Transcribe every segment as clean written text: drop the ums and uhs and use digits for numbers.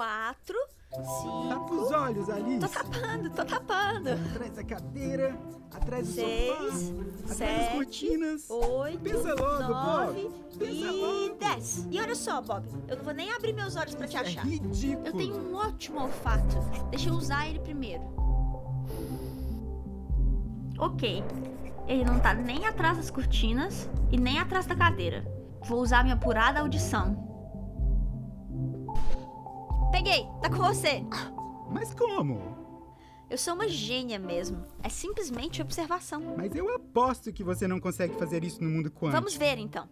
4, 5... Tapa os olhos, Alice. Tô tapando. Atrás da cadeira, atrás do 6, sofá, atrás das 7, cortinas. 8, Pensa logo, 9 Bob. Pensa e logo. 10. E olha só, Bob, eu não vou nem abrir meus olhos pra te Isso achar. É ridículo. Eu tenho um ótimo olfato. Deixa eu usar ele primeiro. Ok. Ele não tá nem atrás das cortinas e nem atrás da cadeira. Vou usar minha apurada audição. Peguei! Tá com você! Mas como? Eu sou uma gênia mesmo. É simplesmente observação. Mas eu aposto que você não consegue fazer isso no mundo quântico. Vamos ver, então.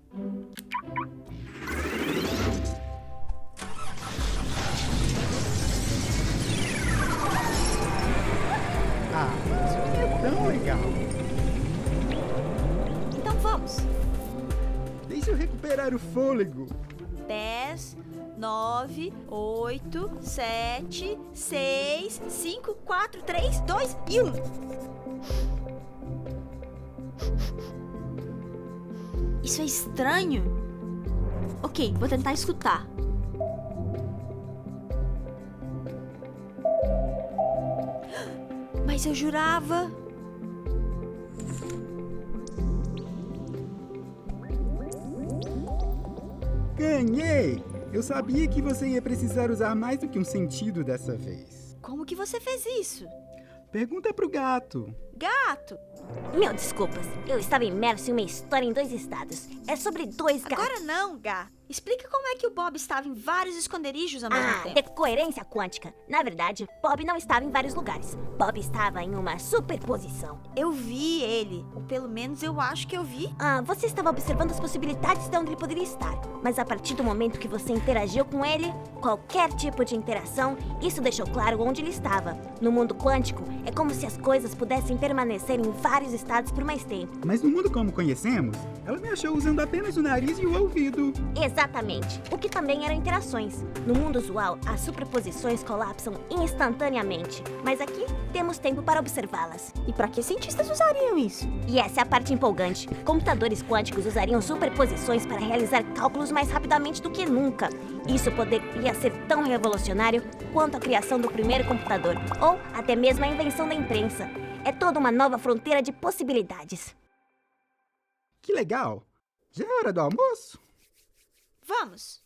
Ah, isso não é tão legal. Então vamos. Deixa eu recuperar o fôlego. 10, 9, 8, 7, 6, 5, 4, 3, 2 e 1. Isso é estranho. Ok, vou tentar escutar. Mas eu jurava... Ganhei! Eu sabia que você ia precisar usar mais do que um sentido dessa vez. Como que você fez isso? Pergunta pro gato. Gato! Mil desculpas, eu estava imerso em uma história em 2 estados. É sobre 2 gatos. Agora não, Gá. Explica como é que o Bob estava em vários esconderijos ao mesmo tempo. É coerência quântica. Na verdade, Bob não estava em vários lugares. Bob estava em uma superposição. Eu vi ele, ou pelo menos eu acho que eu vi. Você estava observando as possibilidades de onde ele poderia estar. Mas a partir do momento que você interagiu com ele, qualquer tipo de interação, isso deixou claro onde ele estava. No mundo quântico, é como se as coisas pudessem permanecer em vários estados por mais tempo. Mas no mundo como conhecemos, ela me achou usando apenas o nariz e o ouvido. Exatamente, o que também eram interações. No mundo usual, as superposições colapsam instantaneamente, mas aqui temos tempo para observá-las. E para que cientistas usariam isso? E essa é a parte empolgante. Computadores quânticos usariam superposições para realizar cálculos mais rapidamente do que nunca. Isso poderia ser tão revolucionário quanto a criação do primeiro computador, ou até mesmo a invenção da imprensa. É toda uma nova fronteira de possibilidades. Que legal! Já é hora do almoço? Vamos!